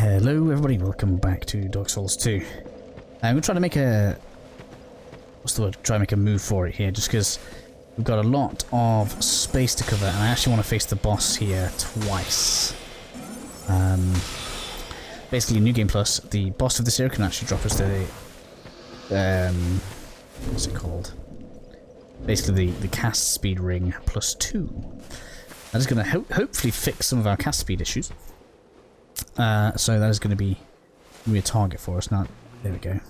Hello everybody, welcome back to Dark Souls 2. I'm going to try to make a... what's the word? Try to make a move for it here, just because we've got a lot of space to cover, and I actually want to face the boss here twice. Basically, New Game Plus, the boss of this area can actually drop us the... what's it called? Basically the cast speed ring plus 2. That is going to hopefully fix some of our cast speed issues. So that is going to be a target for us. Now, there we go.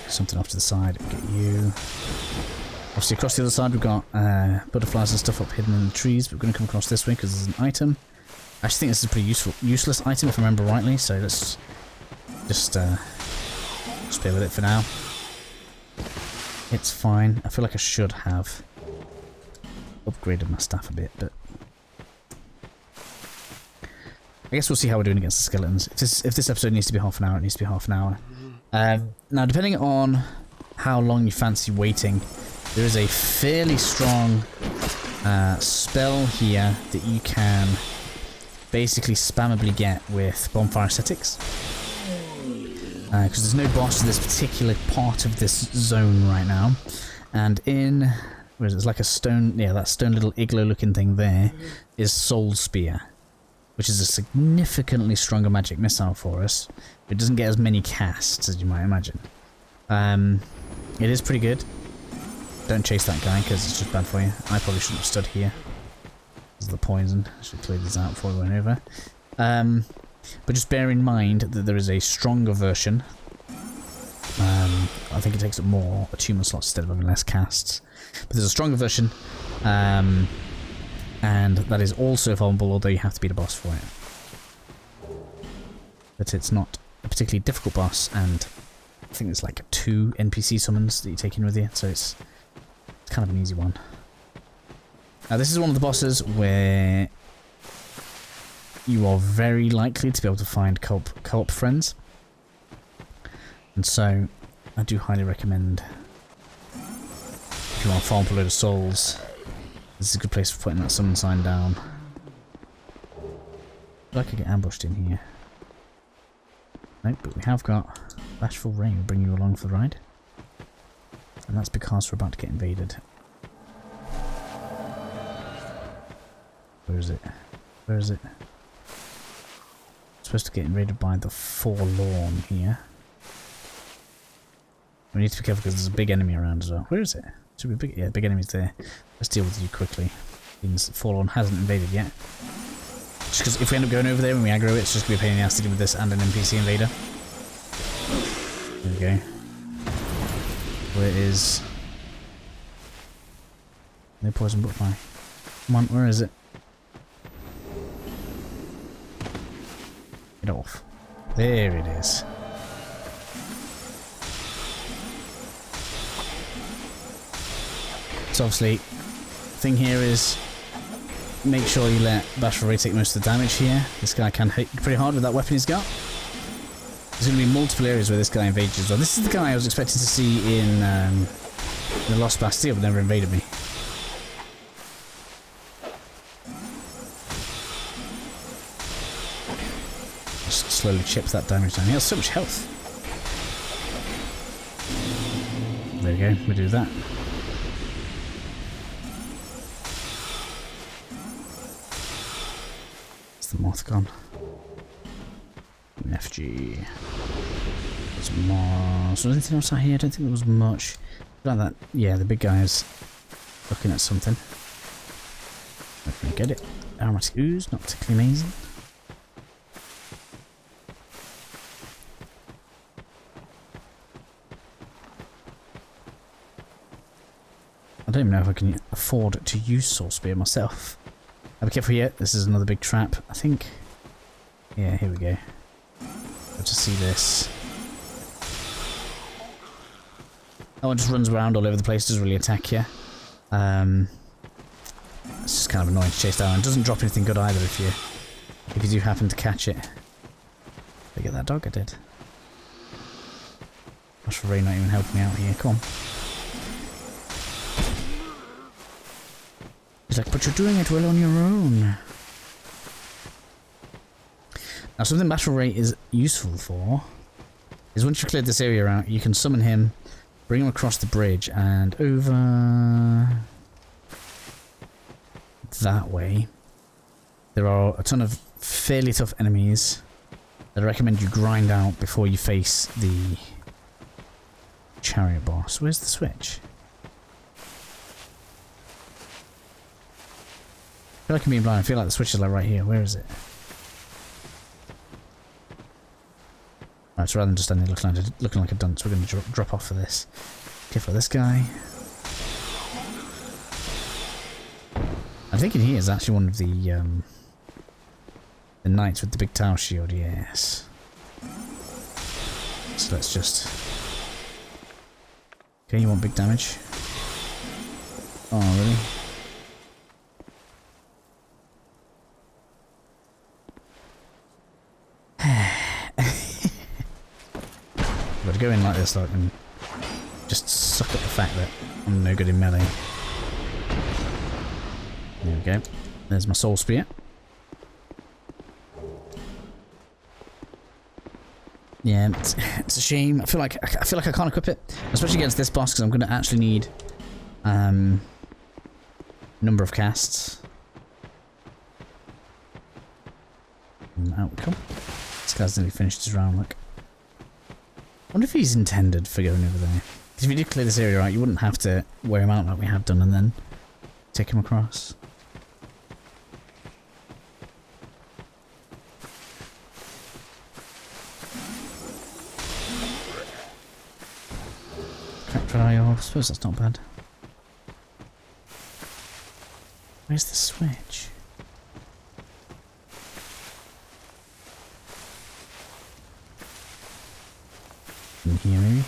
Something off to the side. Get you. Obviously, across the other side, we've got butterflies and stuff up hidden in the trees. But we're going to come across this way because there's an item. I actually think this is a pretty useless item, if I remember rightly. So let's just play with it for now. It's fine. I feel like I should have upgraded my staff a bit, but I guess we'll see how we're doing against the skeletons. If this episode needs to be half an hour, it needs to be half an hour. Now, depending on how long you fancy waiting, there is a fairly strong spell here that you can basically spammably get with bonfire ascetics. Because there's no boss to this particular part of this zone right now. And in... where is it? It's like a stone... yeah, that stone little igloo looking thing there is Soul Spear, which is a significantly stronger magic missile for us. It doesn't get as many casts as you might imagine. It is pretty good. Don't chase that guy because it's just bad for you. I probably shouldn't have stood here. This is the poison. I should clear these out before we went over. But just bear in mind that there is a stronger version. I think it takes up more attunement slots instead of having less casts. But there's a stronger version. And that is also vulnerable, although you have to beat a boss for it. But it's not a particularly difficult boss, and I think there's like 2 NPC summons that you take in with you, so it's kind of an easy one. Now this is one of the bosses where you are very likely to be able to find co-op friends. And so I do highly recommend, if you want to farm for a load of souls, this is a good place for putting that summon sign down. I feel like I get ambushed in here. Nope, but we have got Bashful Rain bring you along for the ride. And that's because we're about to get invaded. Where is it? Where is it? Supposed to get invaded by the Forlorn here. We need to be careful because there's a big enemy around as well. Where is it? Should be big. Yeah, big enemy's there. Let's deal with you quickly. Means Forlorn hasn't invaded yet. Just because if we end up going over there and we aggro it, it's just going to be a pain in the ass to deal with this and an NPC invader. There we go. Where is... no poison butterfly. Come on, where is it? Get off. There it is. So obviously, the thing here is make sure you let Bashful Ray take most of the damage here. This guy can hit pretty hard with that weapon he's got. There's going to be multiple areas where this guy invades as well. This is the guy I was expecting to see in the Lost Bastille, but never invaded me. Just slowly chips that damage down. He has so much health. There we go, we do that. The moth gone. An FG. There's moss. Was there anything else out here? I don't think there was much. Like that. Yeah, the big guy is looking at something. I can get it. Aromatic ooze, not particularly amazing. I don't even know if I can afford to use Soul Spear myself. I'll be careful here, this is another big trap, I think. Yeah, here we go. Let's just see this. That one just runs around all over the place, doesn't really attack you. It's just kind of annoying to chase down. It doesn't drop anything good either if you do happen to catch it. Did I get that dog? I did. Gosh, for Ray not even helping me out here, come on. He's like, but you're doing it well on your own. Now something Battle Ray is useful for is once you've cleared this area out, you can summon him, bring him across the bridge and over that way. There are a ton of fairly tough enemies that I recommend you grind out before you face the chariot boss. Where's the switch? I feel like I'm being blind. I feel like the switch is like right here. Where is it? Right, so rather than just standing there looking like a dunce, we're going to drop off for this. Okay, for this guy. I'm thinking he is actually one of the knights with the big tower shield, yes. So let's just... Okay, you want big damage? Oh, really? But to go in like this, like, and just suck up the fact that I'm no good in melee. There we go. There's my soul spear. Yeah, it's a shame. I feel like I can't equip it, especially against this boss, because I'm going to actually need number of casts. And out we come. This guy's nearly finished his round. Look. I wonder if he's intended for going over there. Because if you did clear this area out, you wouldn't have to wear him out like we have done, and then take him across. I suppose that's not bad. Where's the switch? In here, maybe?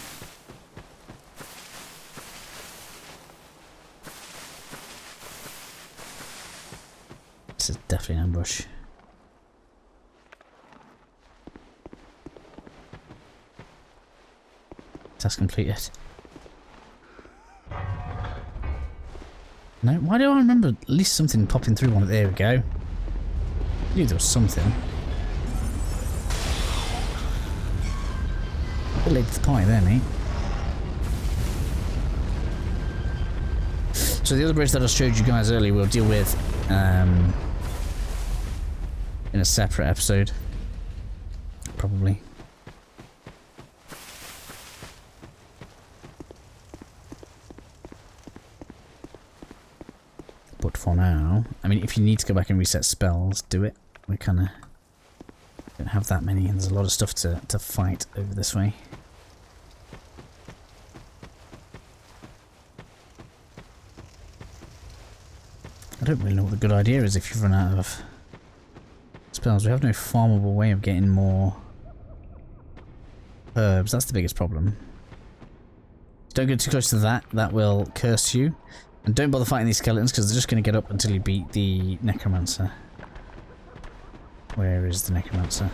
This is definitely an ambush. Task completed. No, why do I remember at least something popping through one? There we go. I knew there was something. A bit late to the party there, mate. So the other bridge that I showed you guys earlier we'll deal with in a separate episode. Probably. But for now, I mean, if you need to go back and reset spells, do it. We kind of don't have that many, and there's a lot of stuff to fight over this way. I don't really know what the good idea is if you've run out of spells. We have no farmable way of getting more herbs. That's the biggest problem. Don't go too close to that. That will curse you. And don't bother fighting these skeletons because they're just going to get up until you beat the necromancer. Where is the necromancer?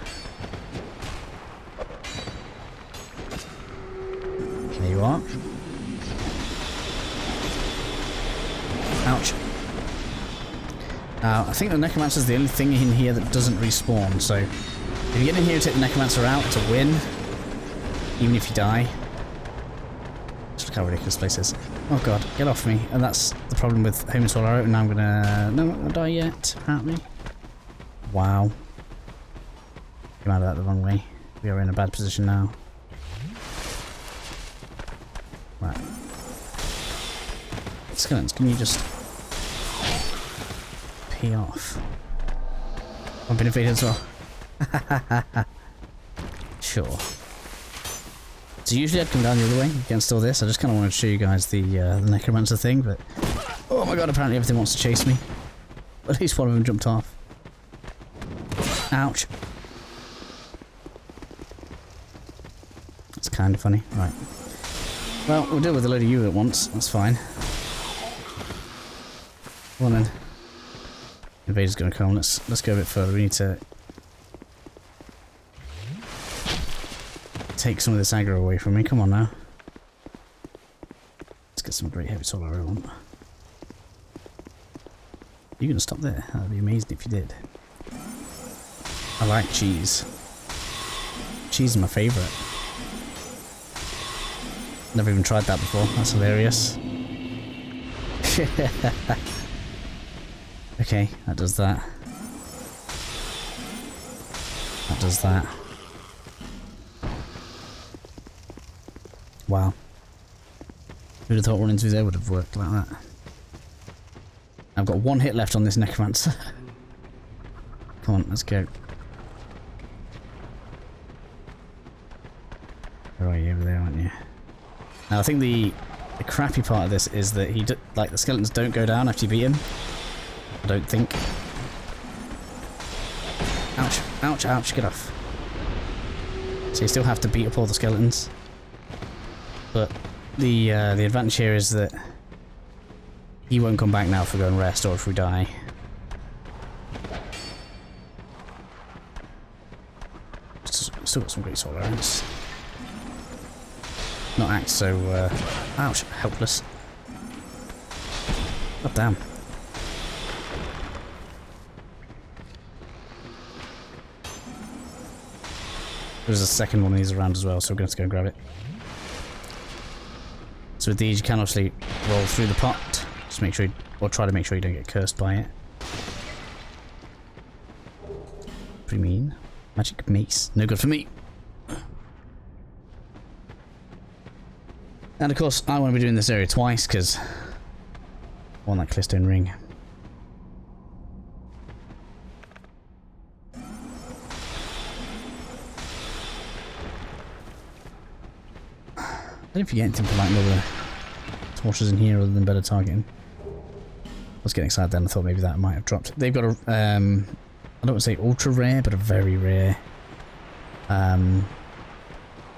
There you are. Ouch. I think the necromancer is the only thing in here that doesn't respawn, so if you get in here and take the necromancer out, it's a win. Even if you die. Just look how ridiculous this place is. Oh god, get off me. And that's the problem with Home and Soul Arrow, and now I'm gonna... No, I'm not gonna die yet, apparently. Wow. Came out of that the wrong way. We are in a bad position now. Right. Skeletons, can you just... pee off? I've been invaded as well. Sure. So usually I'd come down the other way against all this. I just kind of wanted to show you guys the necromancer thing, but... Oh my god, apparently everything wants to chase me. At least one of them jumped off. Ouch. That's kind of funny. Right. Well, we'll deal with a load of you at once. That's fine. Come on then. Invader's gonna come. Let's go a bit further. We need to take some of this aggro away from me. Come on now. Let's get some great heavy soul arrow on. You're gonna stop there? That'd be amazing if you did. I like cheese. cheese is my favourite. Never even tried that before. That's hilarious. Okay, that does that. That does that. Wow. Who'd have thought running through there would have worked like that? I've got one hit left on this necromancer. Come on, let's go. Where are you? Over there, aren't you? Now, I think the crappy part of this is that like the skeletons don't go down after you beat him. I don't think. Ouch! Ouch! Ouch! Get off. So you still have to beat up all the skeletons. But the advantage here is that he won't come back now if we go and rest or if we die. Still got some great sword arrows. Not act so, ouch, helpless. God damn. There's a second one of these around as well, so we're going to have to go and grab it. So with these, you can obviously roll through the pot. Just make sure, or try to make sure you don't get cursed by it. Pretty mean. Magic mace. No good for me. And of course, I want to be doing this area twice because I want that Clear Bluestone Ring. I don't know if you get anything for like other torches in here other than better targeting. I was getting excited then, I thought maybe that might have dropped. They've got a, I don't want to say ultra rare, but a very rare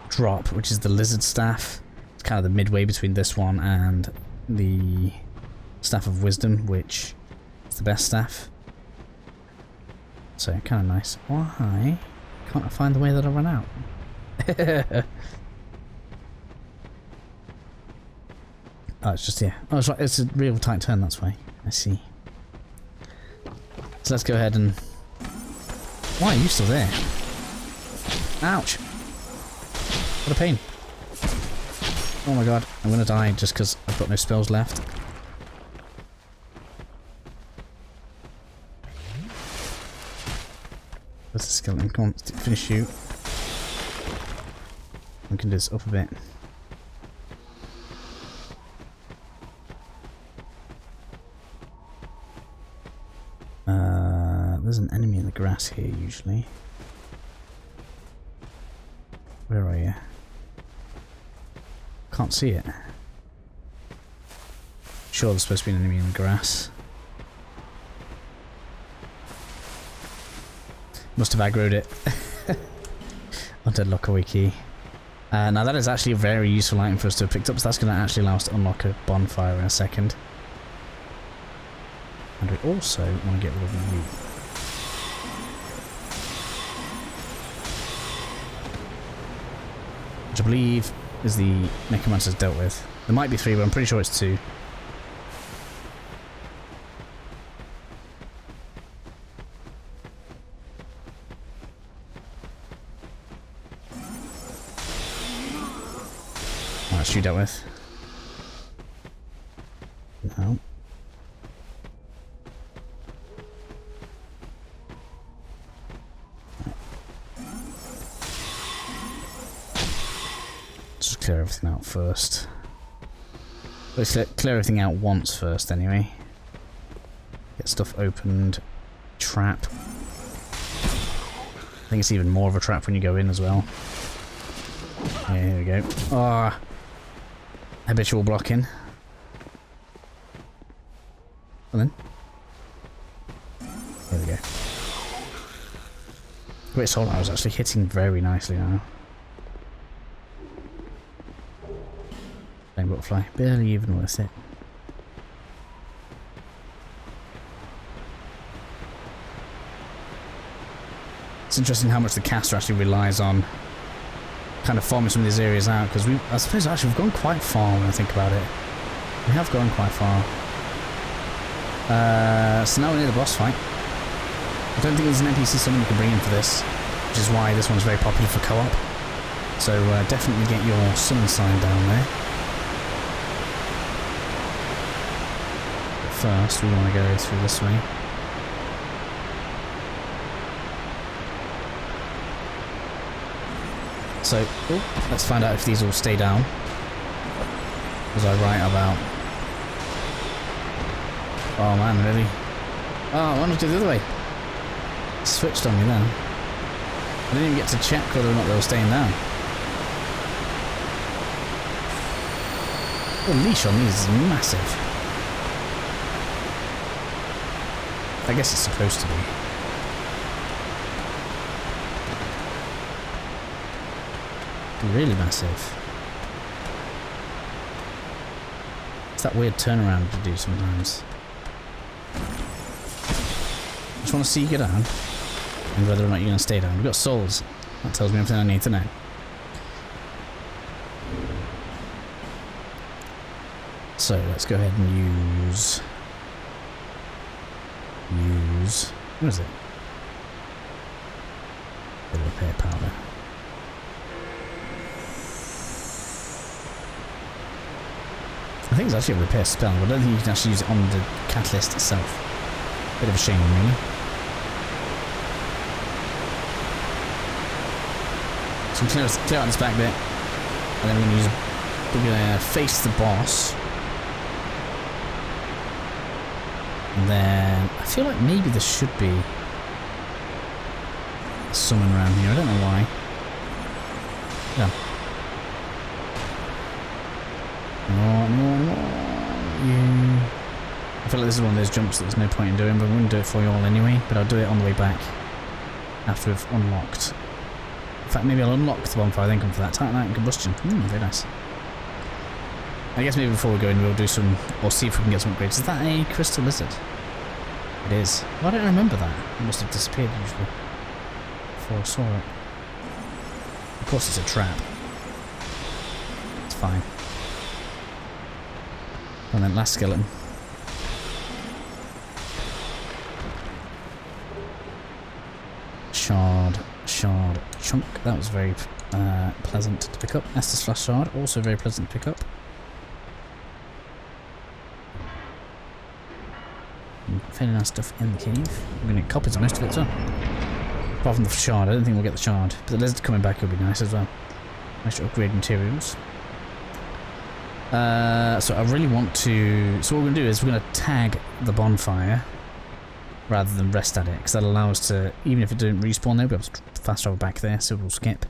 drop, which is the lizard staff. It's kind of the midway between this one and the Staff of Wisdom, which is the best staff. So, kind of nice. Why can't I find the way that I ran out? Oh, it's just here. Oh, it's right. It's a real tight turn, that's why. I see. So let's go ahead and... Why are you still there? Ouch! What a pain. Oh my god, I'm gonna die just because I've got no spells left. Where's the skeleton? Come on, finish you. We can do this up a bit. There's an enemy in the grass here usually. Where are you? Can't see it. Sure, there's supposed to be an enemy in the grass. Must have aggroed it. On Deadlock Away Key. Now that is actually a very useful item for us to have picked up, so that's going to actually allow us to unlock a bonfire in a second. And we also want to get rid of the loot. Which I believe is the necromancer's dealt with. There might be 3, but I'm pretty sure it's 2. That's you dealt with. No. Just clear everything out first. Let's clear everything out once first anyway. Get stuff opened. Trap. I think it's even more of a trap when you go in as well. Yeah, here we go. Ah, habitual blocking. And then there we go. Great Soul Arrow is actually hitting very nicely now. Flame Butterfly, barely even worth it. It's interesting how much the caster actually relies on kind of farming some of these areas out, because I suppose actually we've gone quite far when I think about it. We have gone quite far. So now we're near the boss fight. I don't think there's an NPC summon you can bring in for this. which is why this one's very popular for co-op. So definitely get your summon sign down there. But first, we want to go through this way. So, let's find out if these all stay down. Was I right about... Oh man, really? Oh, I wanted to do the other way. Switched on me then. I didn't even get to check whether or not they were staying down. The leash on these is massive. I guess it's supposed to be. Really massive. It's that weird turnaround to do sometimes. I just want to see you go down and whether or not you're going to stay down. We've got souls. That tells me everything I need to know. So let's go ahead and use... What is it? The repair powder. I think it's actually a repair spell, but I don't think you can actually use it on the catalyst itself. Bit of a shame, really. So we clear out this back bit, and then we're gonna face the boss. And then I feel like maybe there should be a summon around here. I don't know why. Yeah. I feel like this is one of those jumps that there's no point in doing, but I wouldn't do it for you all anyway, but I'll do it on the way back after we've unlocked. In fact, maybe I'll unlock the bonfire, then come for that Titanite and combustion. Very nice. I guess maybe before we go in, we'll do some, or see if we can get some upgrades. Is that a crystal lizard? It is. Why don't I remember that? It must have disappeared usually before I saw it. Of course it's a trap. It's fine. And then last skeleton. Shard, chunk. That was very pleasant to pick up. Estus Flash Shard, also very pleasant to pick up. Fairly nice stuff in the cave. We're going to get copies on most of it as well. Apart from the shard, I don't think we'll get the shard. But the lizard coming back will be nice as well. Nice to upgrade materials. So I really want to... So what we're going to do is we're going to tag the bonfire rather than rest at it, because that'll allow us to, even if it didn't respawn there, we'll be able to fast travel back there, so we'll skip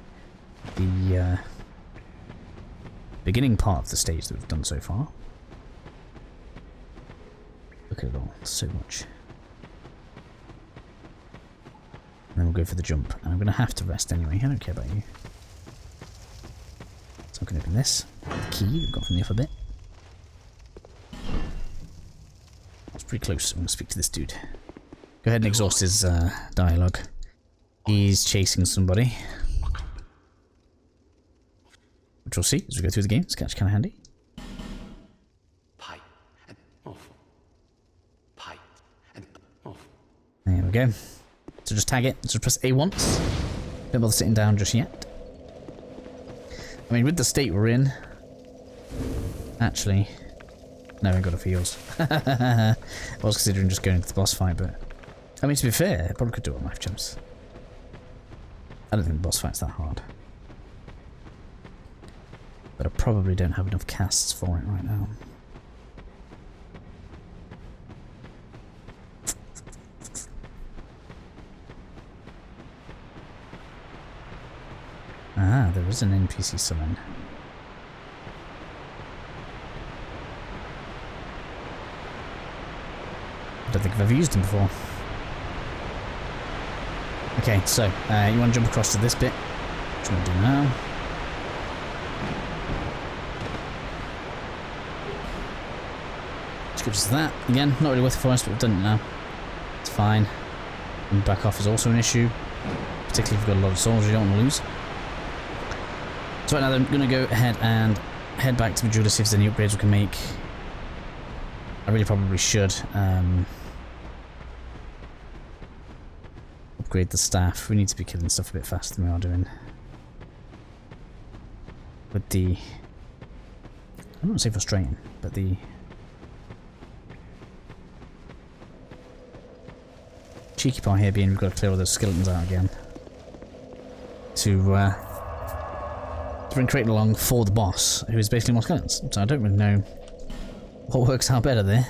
the beginning part of the stage that we've done so far. Look at it all, so much. And then we'll go for the jump, and I'm going to have to rest anyway, I don't care about you. So I'm going to open this, the key we've got from the alphabet. That's pretty close, I'm going to speak to this dude. Go ahead and exhaust his dialogue. He's chasing somebody. Which we'll see as we go through the game. It's kind of handy. There we go. So just tag it. So press A once. Don't bother sitting down just yet. I mean, with the state we're in... Actually... No, I got it for yours. I was considering just going into the boss fight, but... I mean, to be fair, I probably could do it on life jumps. I don't think the boss fight's that hard. But I probably don't have enough casts for it right now. Ah, there is an NPC summon. I don't think I've ever used him before. Okay, so you want to jump across to this bit, which I'm going to do now. Scripts to that. Again, not really worth it for us, but we've done it now. It's fine. And back off is also an issue, particularly if you've got a lot of soldiers you don't want to lose. So right now I'm going to go ahead and head back to the jeweler, see if there's any upgrades we can make. I really probably should. upgrade the staff. We need to be killing stuff a bit faster than we are doing. With the... I don't want to say frustrating, but the... cheeky part here being we've got to clear all those skeletons out again. To bring Creighton along for the boss, who is basically more skeletons. So I don't really know what works out better there.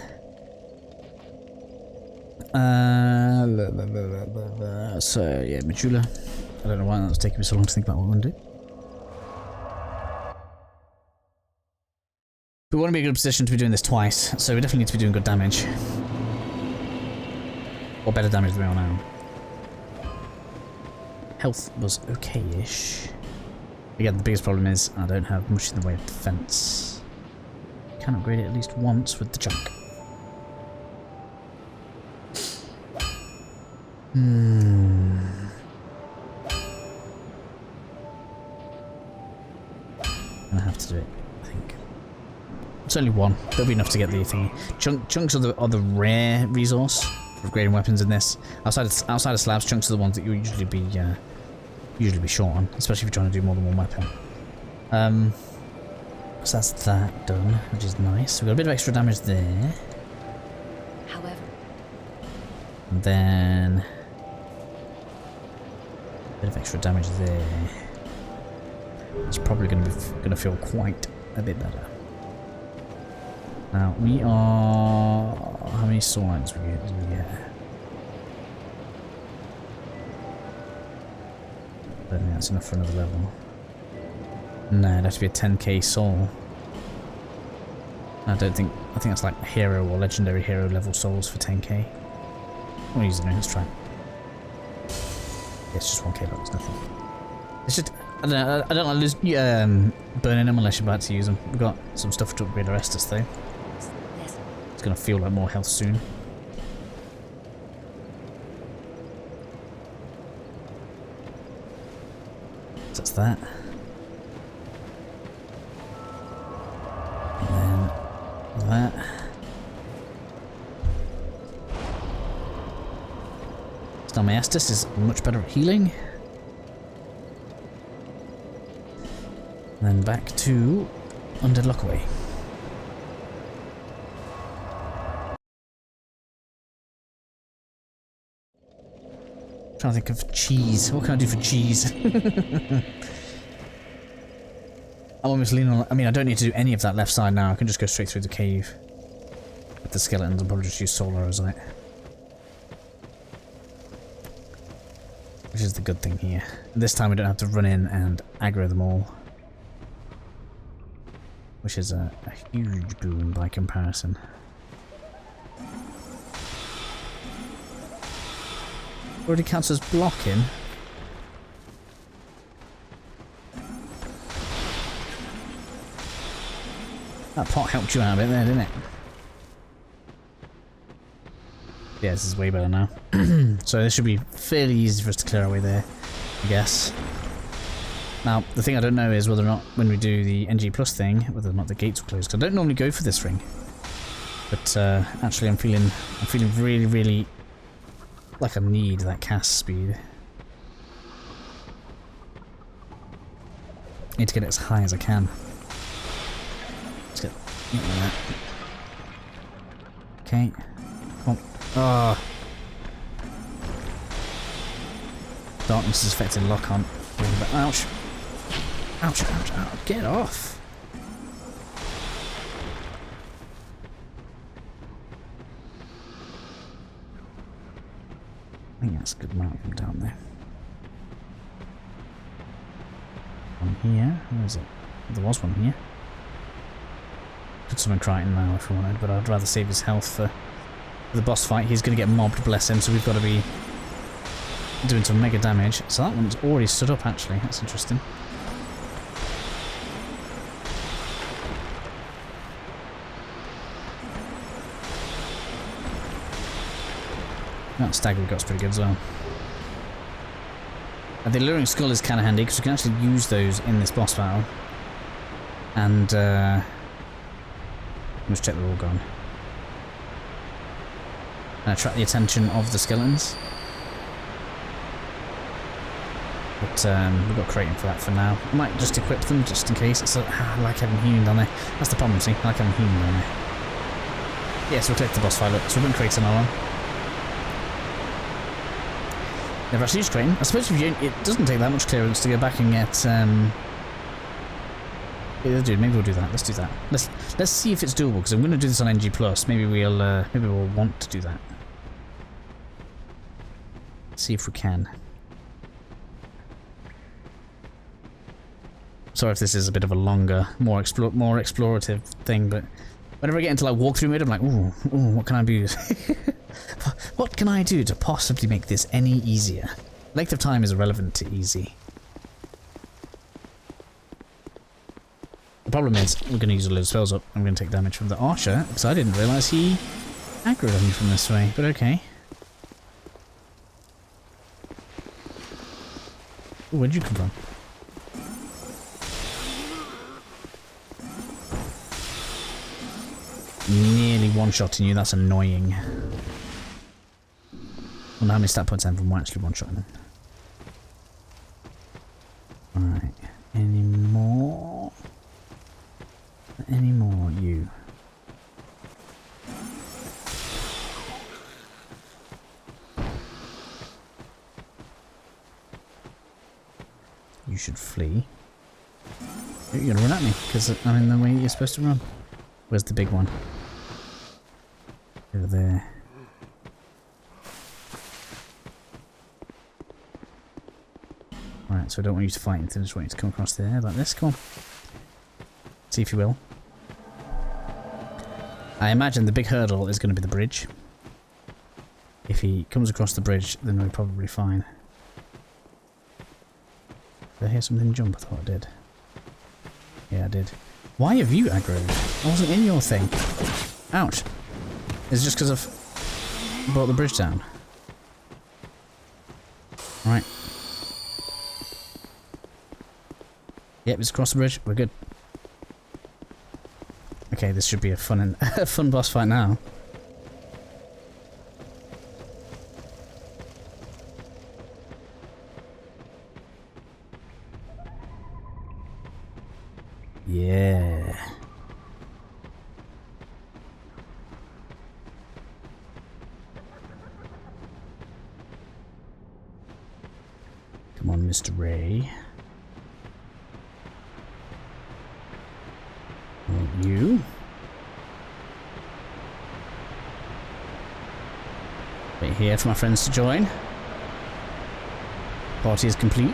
So yeah, Medulla. I don't know why that's taking me so long to think about what I want to do. We want to be in a good position to be doing this twice, so we definitely need to be doing good damage. Or better damage than we are now. Health was okay-ish. Again, the biggest problem is I don't have much in the way of defense. Can upgrade it at least once with the junk. I'm gonna have to do it, I think. It's only one. There'll be enough to get the thingy. Chunks are the rare resource for upgrading weapons in this. Outside of slabs, chunks are the ones that you'll usually be short on, especially if you're trying to do more than one weapon. So that's that done, which is nice. We've got a bit of extra damage there. However, and then a bit of extra damage there. It's probably going to feel quite a bit better. Now we are. How many soul lines do we get? I don't think that's enough for another level. No, it'd have to be a 10k soul. I think that's like hero or legendary hero level souls for 10k. We'll use it now, let's try it. Yeah, it's just 1k, but it's nothing. It's just, I don't like burning them unless you're about to use them. We've got some stuff to upgrade Orestes though. It's gonna feel like more health soon. So that's that. And then that. So now my Estus is much better at healing. And then back to Undead Lockaway. Trying to think of cheese. What can I do for cheese? I'm almost leaning on... I mean, I don't need to do any of that left side now. I can just go straight through the cave. With the skeletons, I'll probably just use soul arrows on it. Which is the good thing here. This time we don't have to run in and aggro them all. Which is a huge boon by comparison. Already counts as blocking. That pot helped you out a bit there, didn't it? Yeah, this is way better now. So this should be fairly easy for us to clear our way there, I guess. Now, the thing I don't know is whether or not when we do the NG Plus thing, whether or not the gates will close. Because I don't normally go for this ring. But actually I'm feeling really, really like I need that cast speed. Need to get it as high as I can. Let's get that. Okay. Come on. Oh. Darkness is affecting lock on. Ouch. Ouch, ouch, ouch. Get off. I think that's a good amount of them down there. One here. Where is it? There was one here. Could summon Crichton now if we wanted, but I'd rather save his health for the boss fight. He's going to get mobbed, bless him, so we've got to be doing some mega damage. So that one's already stood up, actually. That's interesting. That stag we got's pretty good as well. And the Alluring Skull is kind of handy because we can actually use those in this boss battle. And let's check they're all gone. And attract the attention of the skeletons. But we've got Creighton for that for now. I might just equip them just in case. It's I like having healing down there. That's the problem, see? I like having healing down there. Yeah, so we'll collect the boss fight. Look, so we're going to Creighton on. Never actually used Creighton. I suppose if you, it doesn't take that much clearance to go back and get... Yeah, dude, maybe we'll do that. Let's do that. Let's see if it's doable, because I'm going to do this on NG+. Maybe we'll want to do that. See if we can. Sorry if this is a bit of a longer, more explorative thing, but whenever I get into like walkthrough mode, I'm like, ooh, what can I do? What can I do to possibly make this any easier? Length of time is irrelevant to easy. The problem is, we're going to use a load of spells up. I'm going to take damage from the archer, because I didn't realise he aggroed on me from this way, but okay. Ooh, where'd you come from? Nearly one-shotting you, that's annoying. I wonder how many stat points I have from actually one-shotting them. Alright, any more? Any more, you? You should flee. You're gonna run at me, because I'm in the way you're supposed to run. Where's the big one? Over there. Right, so I don't want you to fight anything, I just want you to come across there like this. Come on. See if you will. I imagine the big hurdle is going to be the bridge. If he comes across the bridge, then we're probably fine. Did I hear something jump? I thought I did. Yeah, I did. Why have you aggroed? I wasn't in your thing. Ouch. Is it just because I've brought the bridge down? Right. Yep, it's across the bridge. We're good. Okay, this should be a fun boss fight now. Yeah. Come on, Mr. Ray. You. Wait here for my friends to join. Party is complete.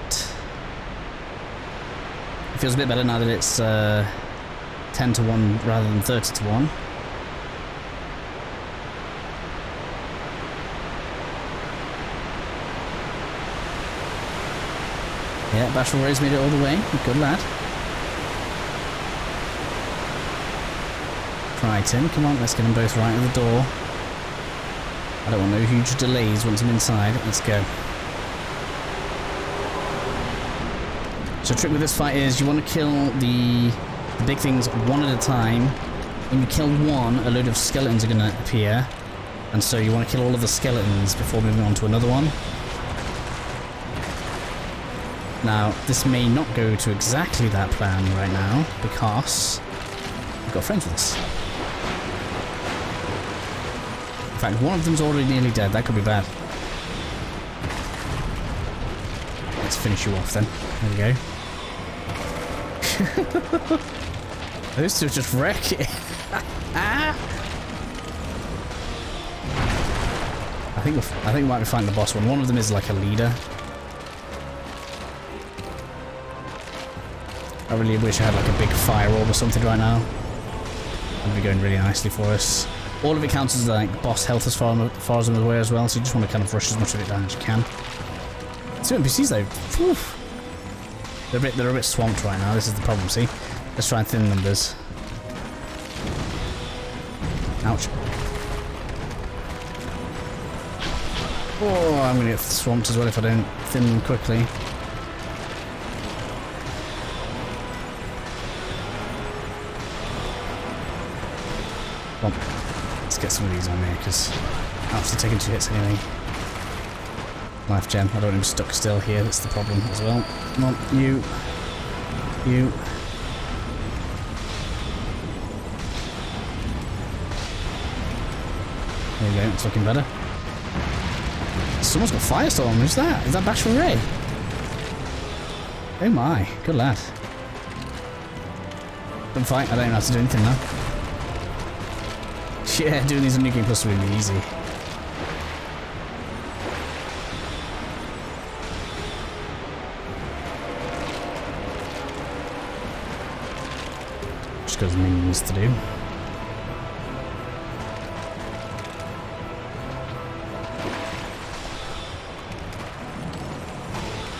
It feels a bit better now that it's 10 to 1 rather than 30 to 1. Yeah, Bashful Ray's made it all the way. Good lad. Crichton, come on, let's get them both right at the door. I don't want no huge delays once I'm inside. Let's go. So the trick with this fight is you want to kill the big things one at a time. When you kill one, a load of skeletons are going to appear. And so you want to kill all of the skeletons before moving on to another one. Now, this may not go to exactly that plan right now, because we've got friends with us. In fact, one of them's already nearly dead. That could be bad. Let's finish you off then. There we go. Those two just wreck it. I think we might be fighting the boss one. One of them is like a leader. I really wish I had like a big fire orb or something right now. It would be going really nicely for us. All of it counts as like boss health as far as I'm aware as well, so you just want to kind of rush as much of it down as you can. Two NPCs though, whew. They're a bit swamped right now, this is the problem, see? Let's try and thin numbers. Ouch. Oh, I'm going to get swamped as well if I don't thin them quickly. Come on. Let's get some of these on there, because I'm actually taking 2 hits anyway. Life gem. I don't want him stuck still here. That's the problem as well. Come on, you. You. There you go. It's looking better. Someone's got Firestorm. Who's that? Is that Bashful Ray? Oh my. Good lad. Don't fight. I don't know how to do anything now. Yeah, doing these on New Game Plus is really easy. Just because minions to do.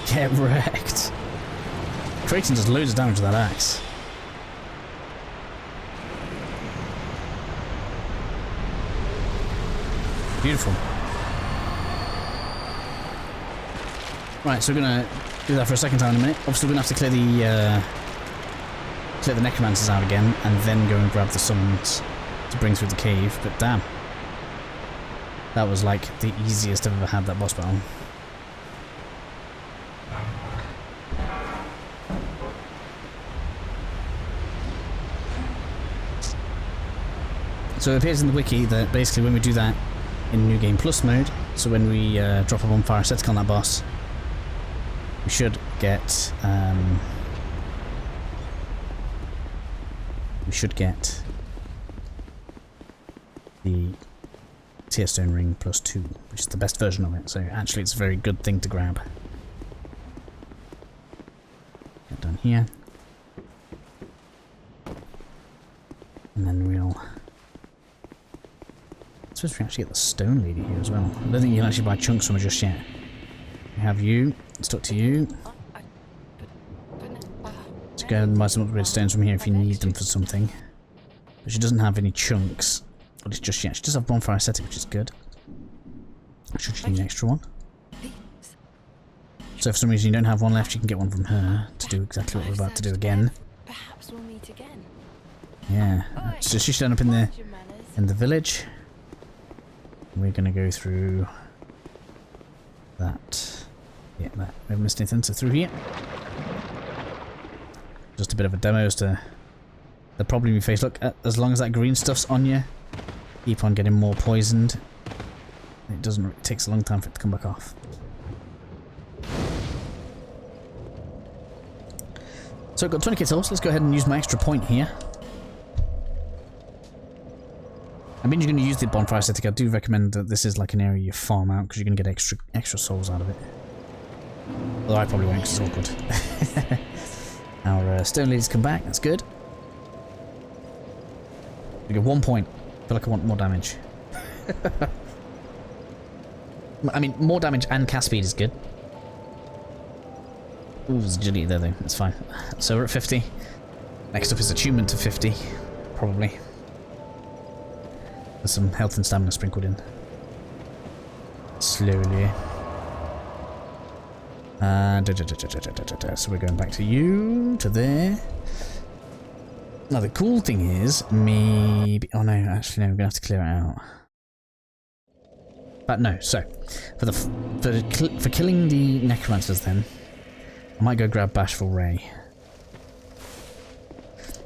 Get wrecked. Creighton does loads of damage with that axe. Beautiful. Right, so we're gonna do that for a second time in a minute. Obviously, we're gonna have to clear the necromancers out again, and then go and grab the summons to bring through the cave. But damn, that was like the easiest I've ever had that boss battle. So it appears in the wiki that basically when we do that in New Game Plus mode, so when we drop a bonfire ascetic on that boss, we should get the Clear Bluestone Ring +2, which is the best version of it. So actually, it's a very good thing to grab. Get done here, and then we'll. I suppose we actually get the stone lady here as well. I don't think you can actually buy chunks from her just yet. We have you. Stuck to you. So go ahead and buy some upgrade stones from here if you need them for something. But she doesn't have any chunks. At least just yet. She does have bonfire ascetic, which is good. Should she need an extra one? So if for some reason you don't have one left, you can get one from her to do exactly what we're about to do again. Perhaps we'll meet again. Yeah. So she should end up in the village. We're gonna go through that. Yeah, that. We haven't missed anything, so through here. Just a bit of a demo as to the problem you face. Look, as long as that green stuff's on you, keep on getting more poisoned. It takes a long time for it to come back off. So I've got 20 kills, let's go ahead and use my extra point here. I mean, you're going to use the bonfire ascetic. I do recommend that this is like an area you farm out because you're going to get extra souls out of it. Although I probably won't because it's awkward. Our stone ladies come back, that's good. We get 1 point. I feel like I want more damage. I mean, more damage and cast speed is good. Ooh, there's agility there though, that's fine. So we're at 50. Next up is attunement to 50, probably. There's some health and stamina sprinkled in. Slowly. So we're going back to you, to there. Now the cool thing is, maybe... Oh no, actually no, we're going to have to clear it out. But no, so, for killing the necromancers then, I might go grab Bashful Ray.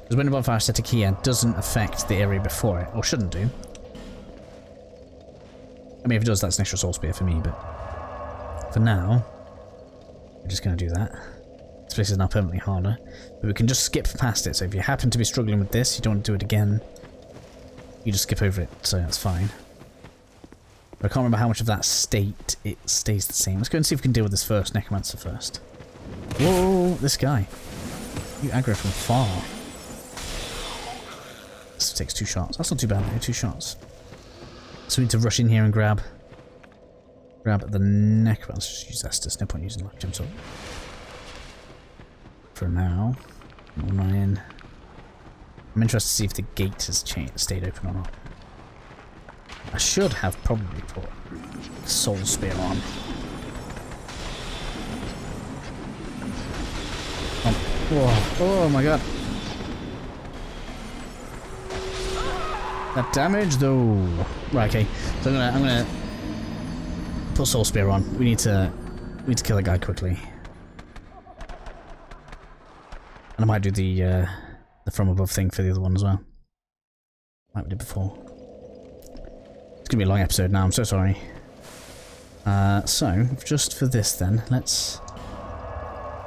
Because when the bonfire ascetic here doesn't affect the area before it, or shouldn't do. I mean, if it does, that's an extra soul spear for me, but for now, we're just going to do that. This place is now permanently harder, but we can just skip past it. So if you happen to be struggling with this, you don't want to do it again, you just skip over it, so that's fine. But I can't remember how much of that state it stays the same. Let's go and see if we can deal with this first necromancer first. Whoa, this guy. You aggro from far. This takes 2 shots. That's not too bad though, 2 shots. So we need to rush in here and grab the necromancer. Let's just use Estus. No point using life gems up. For now. We'll run in. I'm interested to see if the gate has stayed open or not. I should have probably put Soul Spear on. Whoa. Oh my god. That damage though. Right, okay. So I'm gonna put Soul Spear on. We need to kill that guy quickly. And I might do the from above thing for the other one as well. Like we did before. It's gonna be a long episode now, I'm so sorry. So, just for this then, let's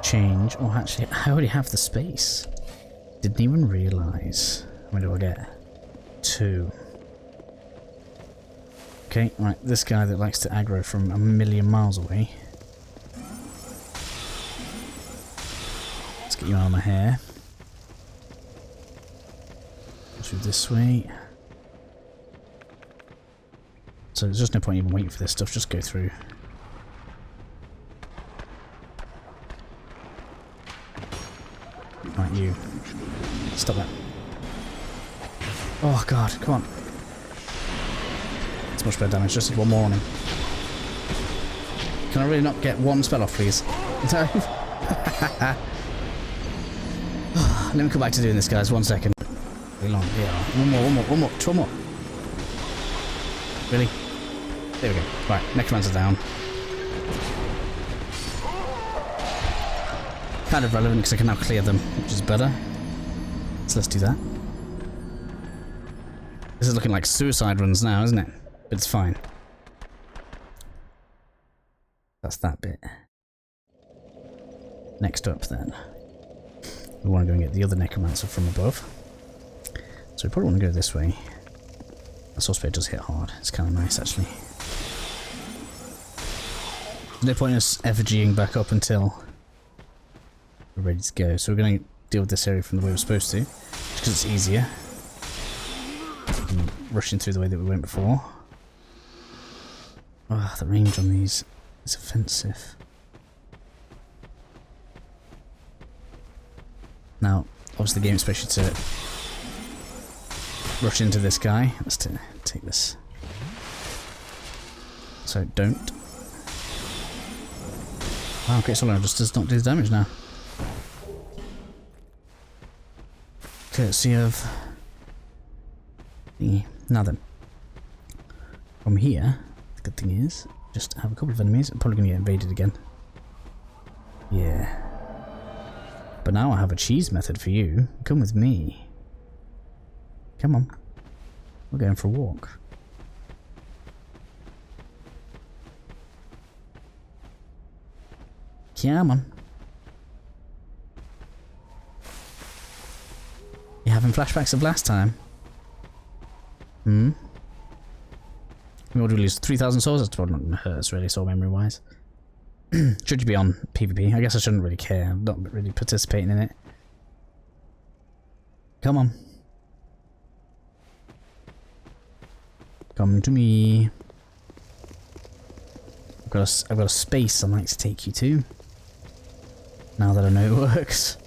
change. Oh, actually, I already have the space. Didn't even realise. How many do I get? 2. Okay, right, this guy that likes to aggro from a million miles away. Let's get you out of my hair. Go through this way. So there's just no point even waiting for this stuff, just go through. Right, you. Stop that. Oh god, come on. It's much better damage, just need one more on him. Can I really not get one spell off, please? No. Let me come back to doing this, guys, 1 second. Really long. Yeah. One more. 2 more. Really? There we go. Right, necromancer down. Kind of relevant because I can now clear them, which is better. So let's do that. This is looking like suicide runs now, isn't it? But it's fine. That's that bit. Next up then. We want to go and get the other necromancer from above. So we probably want to go this way. The Soul Spear does hit hard. It's kind of nice actually. There's no point in us effigying back up until we're ready to go. So we're going to deal with this area from the way we're supposed to, just because it's easier. Rushing through the way that we went before. Oh, the range on these is offensive. Now, obviously the game expects you to rush into this guy. Let's take this. So don't. Wow, Great Solar just does not do the damage now. Courtesy of the... Now then. From here, the good thing is, just have a couple of enemies. I'm probably going to get invaded again. Yeah. But now I have a cheese method for you. Come with me. Come on. We're going for a walk. Come on. You having flashbacks of last time? Hmm? What do we lose? 3,000 souls? That's probably not going to hurt us really, soul memory wise. Should you be on PvP? I guess I shouldn't really care. I'm not really participating in it. Come on. Come to me. I've got a space I'd like to take you to. Now that I know it works.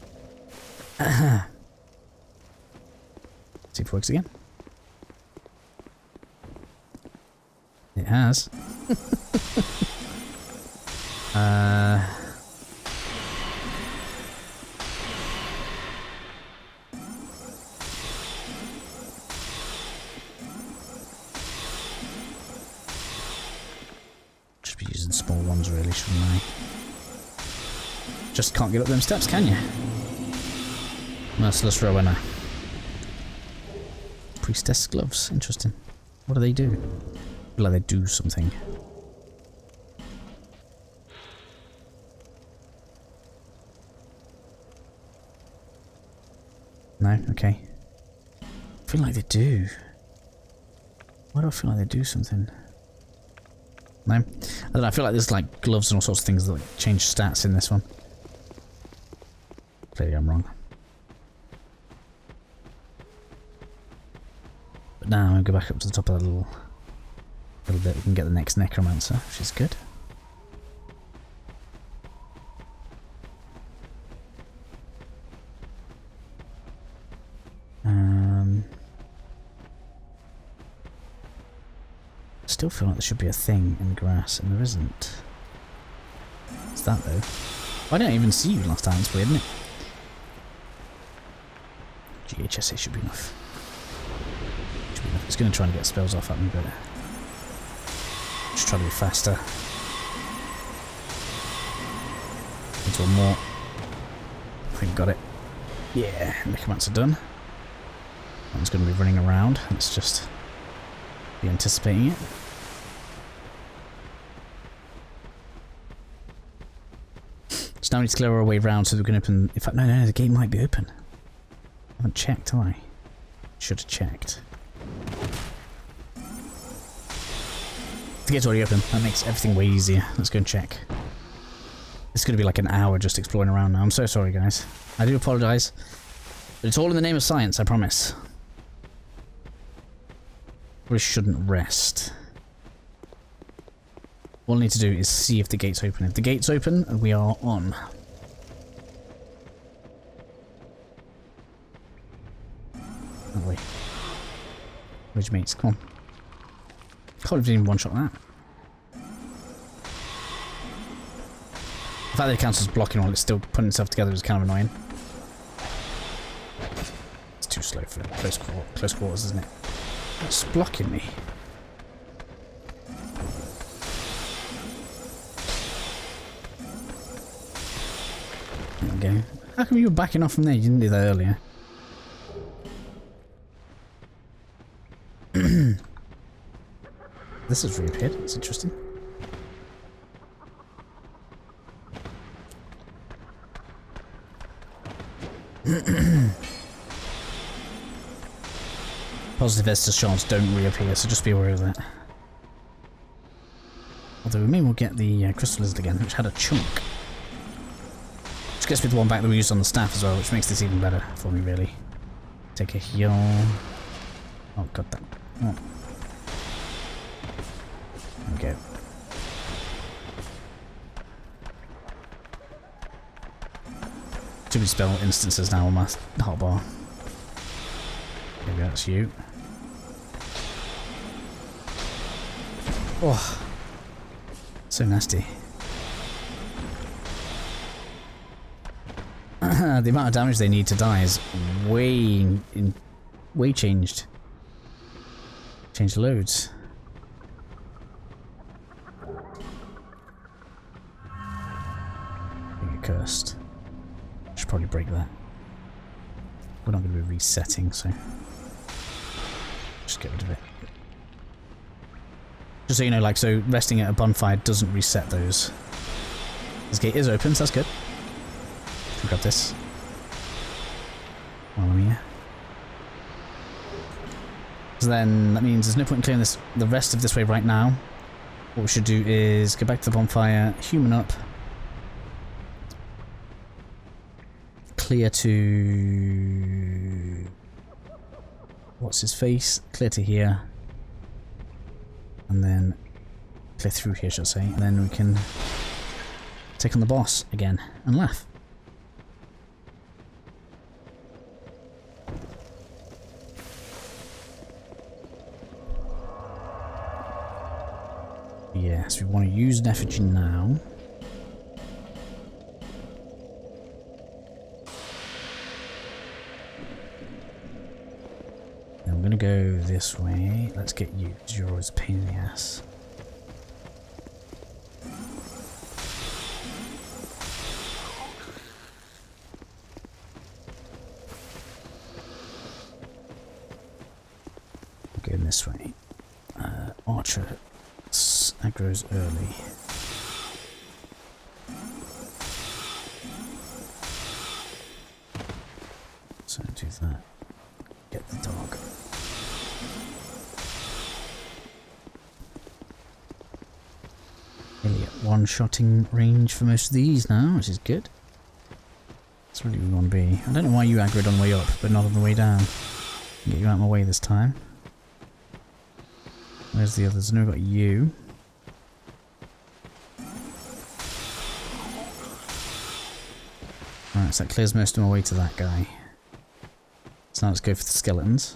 See if it works again. It has. Should be using small ones really, shouldn't I? Just can't get up them steps, can you? Merciless Rowena. Priestess gloves, interesting. What do they do? Feel like they do something. No? Okay. I feel like they do. Why do I feel like they do something? No? I don't know, I feel like there's like gloves and all sorts of things that like change stats in this one. Clearly I'm wrong. But now I'll go back up to the top of that little bit. We can get the next necromancer, which is good. Still feel like there should be a thing in the grass, and there isn't. What's that though? I didn't even see you last time. It's weird, isn't it? GHSA should be enough. It's going to try and get spells off at me, but just try to be faster. Needs one more. I think we got it. Yeah, necromancer done. One's going to be running around. Let's just be anticipating it. So now we need to clear our way around so we can open... In fact, no, the gate might be open. I haven't checked, have I? Should have checked. The gate's already open. That makes everything way easier. Let's go and check. It's going to be like an hour just exploring around now. I'm so sorry, guys. I do apologise. But it's all in the name of science, I promise. We shouldn't rest. What I need to do is see if the gate's open. If the gate's open, we are on. Oh wait. Where's your mates? Come on. Can't have even one-shot that. The fact that it counts as blocking while it's still putting itself together is kind of annoying. It's too slow for close quarters, isn't it? It's blocking me. There we go. How come you were backing off from there? You didn't do that earlier. This has reappeared. That's interesting. Positive Estus shards don't reappear, so just be aware of that. Although we may well get the crystal lizard again, which had a chunk. Which gets me the one back that we used on the staff as well, which makes this even better for me, really. Take a heal. Oh, god damn. Oh. There we go. Too many spell instances now on my hotbar. Maybe that's you. Oh, so nasty. The amount of damage they need to die is way changed. Changed loads. I think you're cursed. Should probably break that. We're not going to be resetting, so just get rid of it. Just so you know, like, so resting at a bonfire doesn't reset those. This gate is open, so that's good. We'll grab this while I'm here. So then that means there's no point in clearing this, the rest of this way right now. What we should do is go back to the bonfire, human up, clear to... what's his face? Clear to here. And then clear through here, should I say. And then we can take on the boss again and laugh. Yes, we want to use an effigy now. Then we're going to go this way. Let's get you, because you're always a pain in the ass. Going this way. Archer aggro's early. So do that. Get the dog. Nearly at one-shotting range for most of these now, which is good. That's really where we want to be. I don't know why you aggroed on the way up, but not on the way down. I'll get you out of my way this time. Where's the others? I know we've got you. Alright, so that clears most of my way to that guy. So now let's go for the skeletons.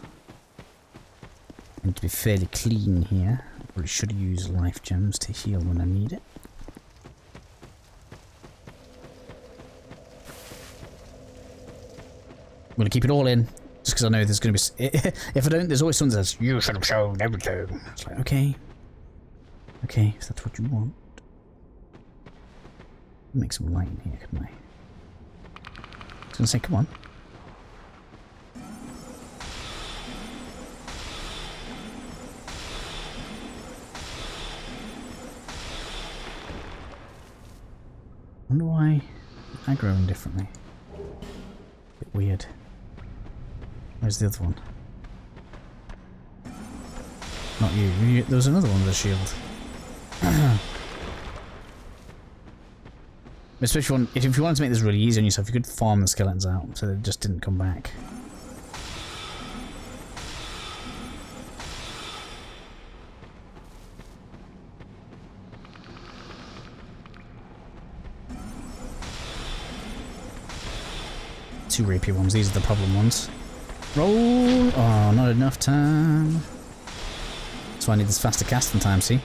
I need to be fairly clean here. I probably should use life gems to heal when I need it. I'm going to keep it all in, just because I know there's going to be... if I don't, there's always someone that says, you should have shown everything. It's like, okay. Okay, if that's what you want. Make some light in here, couldn't I? I was gonna say, come on. Wonder why I'm growing differently. Bit weird. Where's the other one? Not you. There was another one with a shield. Especially if you wanted to make this really easy on yourself, you could farm the skeletons out so they just didn't come back. Two rapier ones, these are the problem ones. Roll! Oh, not enough time. That's why I need this faster casting time, see?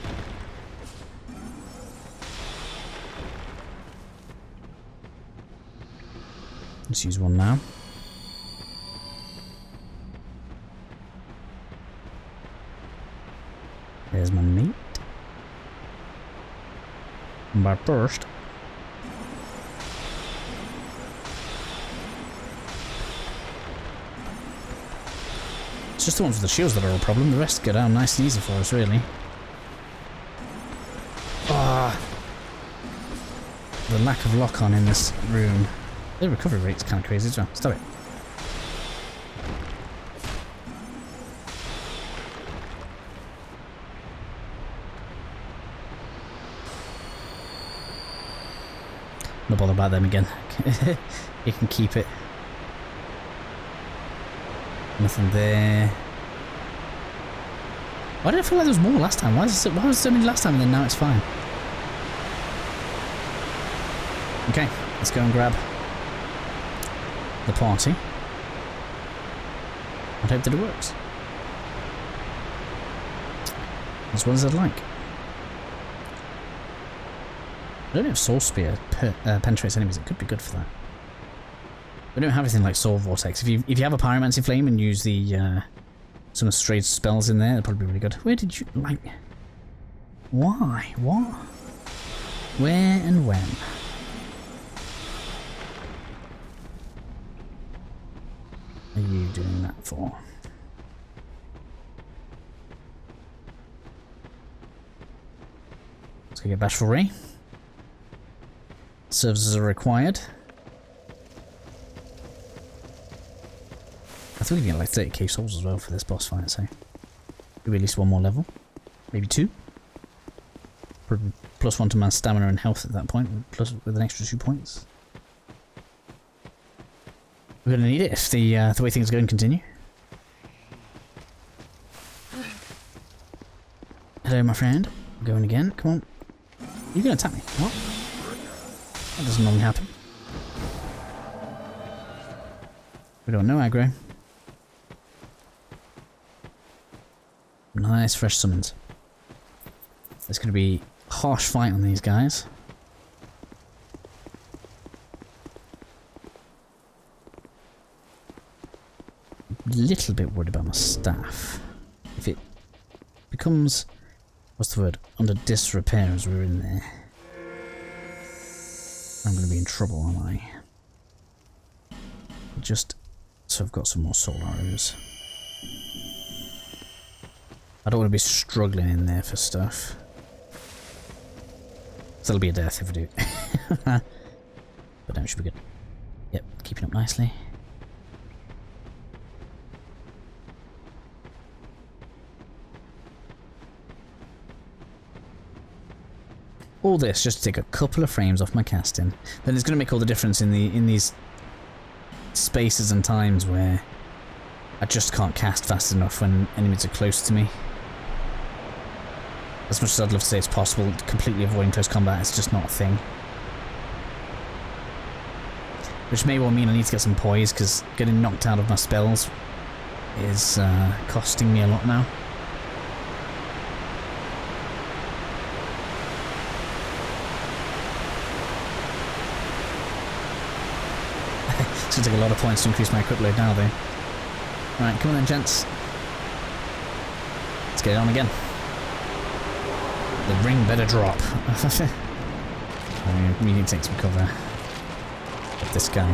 Let's use one now. There's my meat. But first, it's just the ones with the shields that are a problem. The rest go down nice and easy for us, really. Ah, the lack of lock-on in this room. The recovery rate's kind of crazy as well. Stop it. Not bother about them again. You can keep it. Nothing there. Why did I feel like there was more last time? Why was there so many last time and then now it's fine? Okay, let's go and grab the party. I'd hope that it works. As well as I'd like. I don't know if Soul Spear penetrates enemies. It could be good for that. We don't have anything like Soul Vortex. If you have a Pyromancy Flame and use the some straight spells in there, that'd probably be really good. Where did you like? Why? What? Where and when? Are you doing that for? Let's go get Bashful Ray. Services are required. I think we can get like 30k souls as well for this boss fight, so maybe at least one more level. Maybe two. Probably +1 to my stamina and health at that point, plus with an extra 2 points. We're gonna need it if the way things go and continue. Hello, my friend. I'm going again. Come on. You're gonna attack me. What? That doesn't normally happen. We don't know aggro. Nice fresh summons. There's gonna be a harsh fight on these guys. Little bit worried about my staff. If it becomes, what's the word, under disrepair as we're in there, I'm going to be in trouble, aren't I? Just so I've got some more soul arrows. I don't want to be struggling in there for stuff. So that'll be a death if I do. But no, it should be good. Yep, keeping up nicely. All this just to take a couple of frames off my casting. Then it's going to make all the difference in these spaces and times where I just can't cast fast enough when enemies are close to me. As much as I'd love to say it's possible, completely avoiding close combat is just not a thing. Which may well mean I need to get some poise, because getting knocked out of my spells is costing me a lot now. It's going to take a lot of points to increase my equip load now, though. Right, come on then, gents. Let's get it on again. The ring better drop. Medium takes me cover of this guy.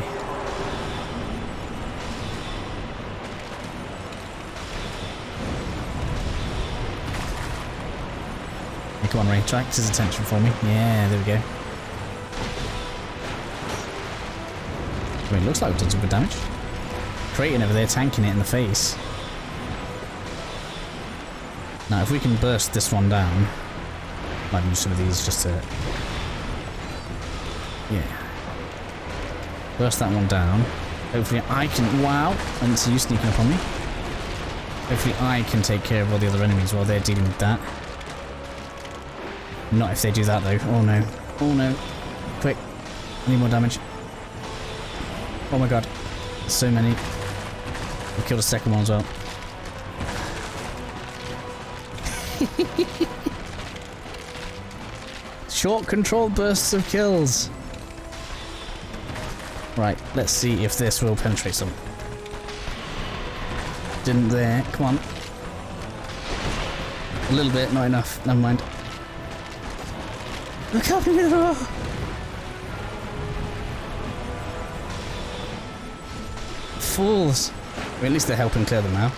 Hey, come on, Ray. Attract his attention for me. Yeah, there we go. I mean, it looks like we've done some good damage. Creighton over there tanking it in the face. Now, if we can burst this one down, might use some of these just to... Yeah. Burst that one down. Hopefully I can... Wow! I didn't see you sneaking up on me. Hopefully I can take care of all the other enemies while they're dealing with that. Not if they do that though. Oh no. Oh no. Quick. I need more damage. Oh my god. So many. We killed a second one as well. Short controlled bursts of kills. Right, let's see if this will penetrate some. Didn't there. Come on. A little bit, not enough. Never mind. Look up in the row. Fools. Well, at least they're helping clear them now.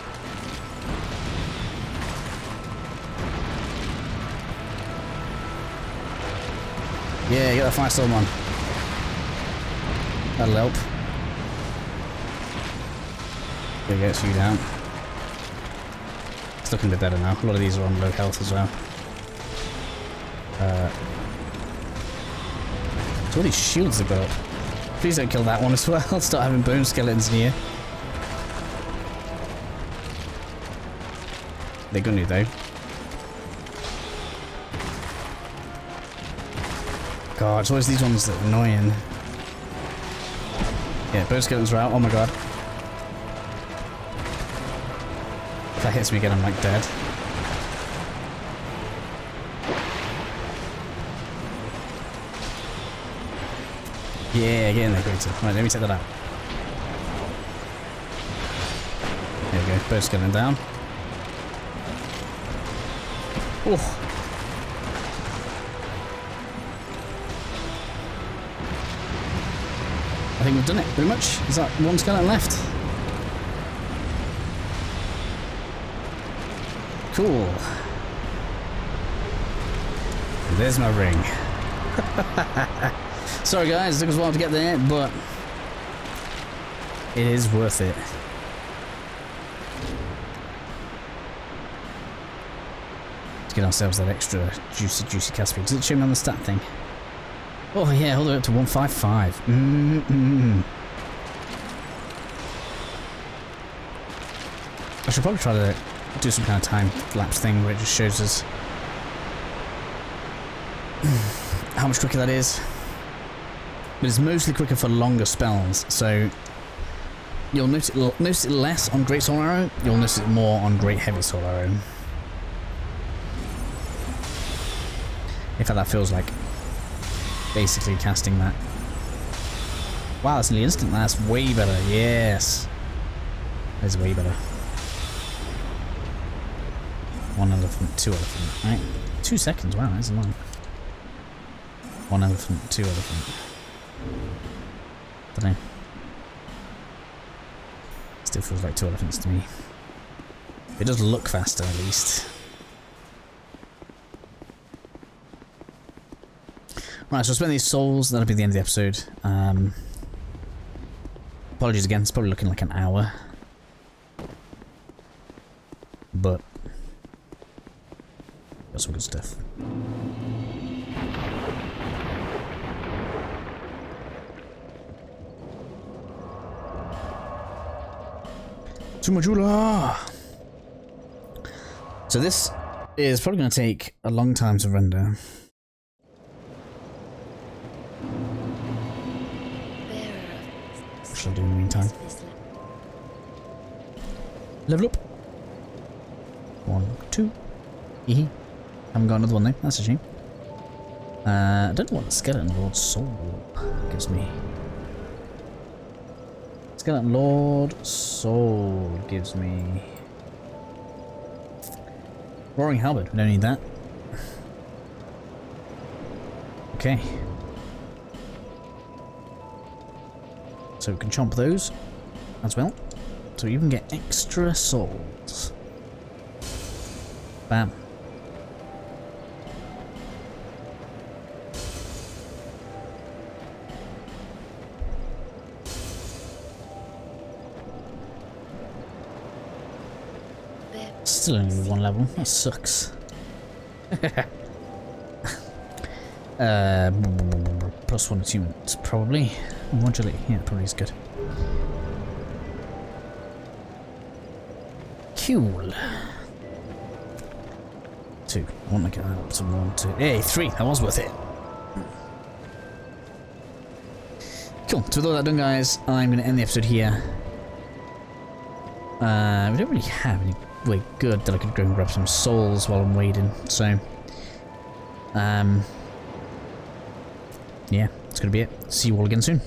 Yeah, get that firestorm on. That'll help. There we go, it's you down. It's looking a bit better now. A lot of these are on low health as well. So all these shields have got up. Please don't kill that one as well. I'll start having bone skeletons near. They're gonna though. God, it's always these ones that are annoying. Yeah, bone skeletons are out. Oh my god. If that hits me again, I'm like dead. Yeah, get in there, Greater. Right, let me take that out. There we go, both skeleton down. Oh. I think we've done it, pretty much. Is that one skeleton left? Cool. And there's my ring. Sorry guys, it took us a while to get there, but it is worth it. Let's get ourselves that extra juicy castring. Does it show me on the stat thing? Oh yeah, all the way up to 155. I should probably try to do some kind of time lapse thing where it just shows us how much quicker that is. But it's mostly quicker for longer spells, so you'll notice it less on Great Soul Arrow, you'll notice it more on Great Heavy Soul Arrow. In fact, that feels like basically casting that. Wow, that's nearly instant. That's way better. Yes. That's way better. 1 elephant, 2 elephant, right? 2 seconds, wow, that's long. 1 elephant, 2 elephant. Don't know. Still feels like 2 elephants to me. It does look faster at least. Right, so I'll spend these souls, that'll be the end of the episode. Apologies again, it's probably looking like an hour. But got some good stuff. Sumajula! So this is probably going to take a long time to render. What should I do in the meantime? Level up. 1, 2. Hee. Haven't got another one though. That's a shame. I don't know what the Skeleton Lord Soul gives me. Skeleton Lord Soul gives me Roaring Halberd. We don't need that. Okay. So we can chomp those as well. So we even get extra souls. Bam. Still only one level. That sucks. Plus one attunement, probably. Modulate, yeah, probably is good. Cool. 2. I want to get that up to 1, 2. Hey, 3. That was worth it. Cool. So with all that done, guys, I'm going to end the episode here. We don't really have any way good that I could go and grab some souls while I'm waiting. So, yeah, that's going to be it. See you all again soon.